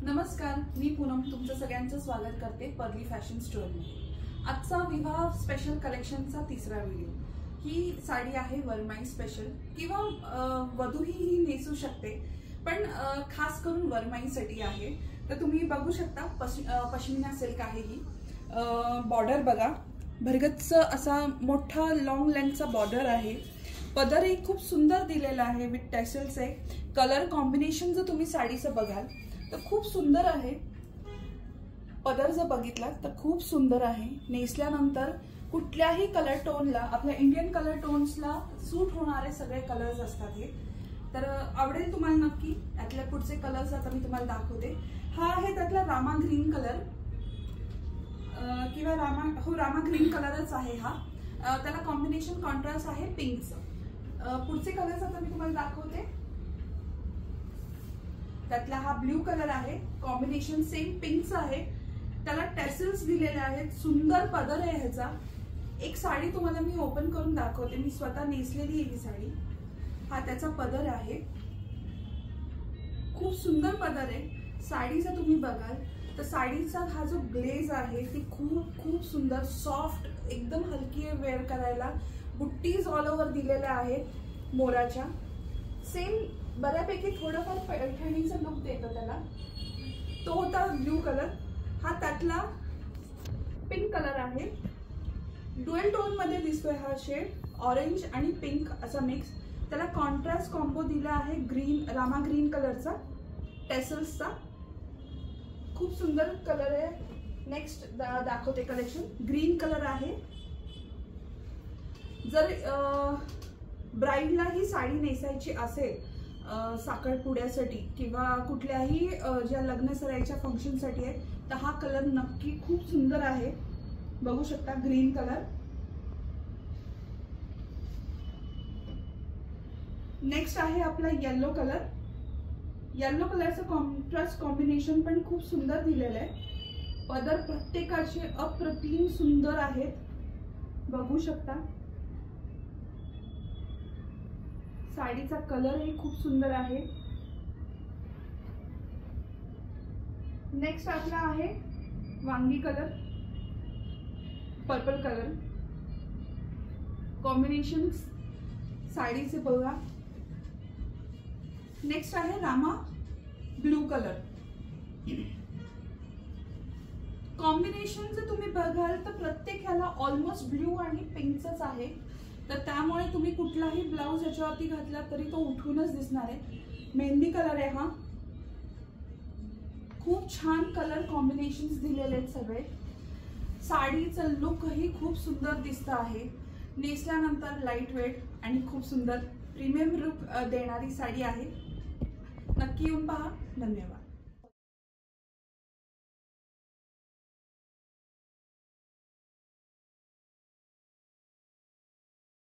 नमस्कार, मी पूनम तुमचं सगळ्यांचं स्वागत करते पर्ली फॅशन स्टोअरमध्ये। आजचा विवाह स्पेशल कलेक्शनचा तिसरा व्हिडिओ। ही साडी आहे वरमाई स्पेशल किंवा वधूही ही नेसू शकते, पण खास करून वरमाईसाठी आहे। तर तुम्ही बघू शकता पश्मिना सिल्क आहे ही। बॉर्डर बघा, भरगच्च असा मोठा लॉंग लेंथचा बॉर्डर आहे। पदरही खूप सुंदर दिलेला आहे विथ टॅसल्स आहे। कलर कॉम्बिनेशन जर तुम्ही साडीचं बघाल तर खूप सुंदर आहे। पदर जर बघितला तर खूप सुंदर आहे। नेसल्यानंतर कुठल्याही कलर टोनला, आपल्या इंडियन कलर टोन्सला सूट होणारे सगळे कलर्स असतात हे। तर आवडेल तुम्हाला नक्की। यातले पुढचे कलर्स आता मी तुम्हाला दाखवते। हा आहे त्यातला रामा ग्रीन कलर किंवा रामा ग्रीन कलरच आहे हा। त्याला कॉम्बिनेशन कॉन्ट्रास्ट आहे पिंकचं। पुढचे कलर्स आता मी तुम्हाला दाखवते। त्यातला हा ब्लू कलर आहे, कॉम्बिनेशन सेम पिंकचं आहे। त्याला टॅसल्स दिलेले आहेत, सुंदर पदर आहे ह्याचा। एक साडी तुम्हाला मी ओपन करून दाखवते, मी स्वतः नेसलेली आहे ही साडी। हा त्याचा पदर आहे, खूप सुंदर पदर आहे। साडीचा तुम्ही बघाल तर साडीचा हा जो ग्लेज आहे ती खूप सुंदर सॉफ्ट, एकदम हलकी वेअर करायला। बुट्टीज ऑल ओव्हर दिलेल्या आहेत मोराच्या। सेम बऱ्यापैकी थोडंफार पैठणीचा लुक देतो त्याला। तो होता ब्लू कलर। हा त्यातला पिंक कलर आहे, डुएल टोन मध्ये दिसतोय हा शेड, ऑरेंज आणि पिंक असा मिक्स। त्याला कॉन्ट्रास्ट कॉम्बो दिला आहे ग्रीन, रामा ग्रीन कलरचा टॅसल्सचा। खूप सुंदर कलर आहे। नेक्स्ट दाखवते कलेक्शन। ग्रीन कलर आहे। जर ब्राईडला ही साडी नेसायची असेल साखरपुड्यासाठी किंवा कुठल्याही ज्या लग्न सराईच्या फंक्शनसाठी आहे तर हा कलर नक्की खूप सुंदर आहे। बघू शकता ग्रीन कलर। नेक्स्ट आहे आपला येलो कलर। येलो कलरचं कॉन्ट्रास्ट कॉम्बिनेशन पण खूप सुंदर दिलेलं आहे। पदर प्रत्येकाचे अप्रतिम सुंदर आहेत, बघू शकता। साडीचा कलरही खूप सुंदर आहे। नेक्स्ट आपला आहे वांगी कलर, पर्पल कलर। कॉम्बिनेशन साडीचे बघा। नेक्स्ट आहे रामा ब्लू कलर। कॉम्बिनेशन जर तुम्ही बघाल तर प्रत्येक ह्याला ऑलमोस्ट ब्लू आणि पिंकच आहे। तर त्यामुळे तुम्ही कुठलाही ब्लाउज याच्यावरती घातला तरी तो उठूनच दिसणार आहे। मेहंदी कलर आहे हा। खूप छान कलर कॉम्बिनेशन्स दिलेले आहेत सगळे। साडीचं लुकही खूप सुंदर दिसत आहे। नेसल्यानंतर लाईट वेट आणि खूप सुंदर प्रीमियम लुक देणारी साडी आहे। नक्की येऊन पहा। धन्यवाद।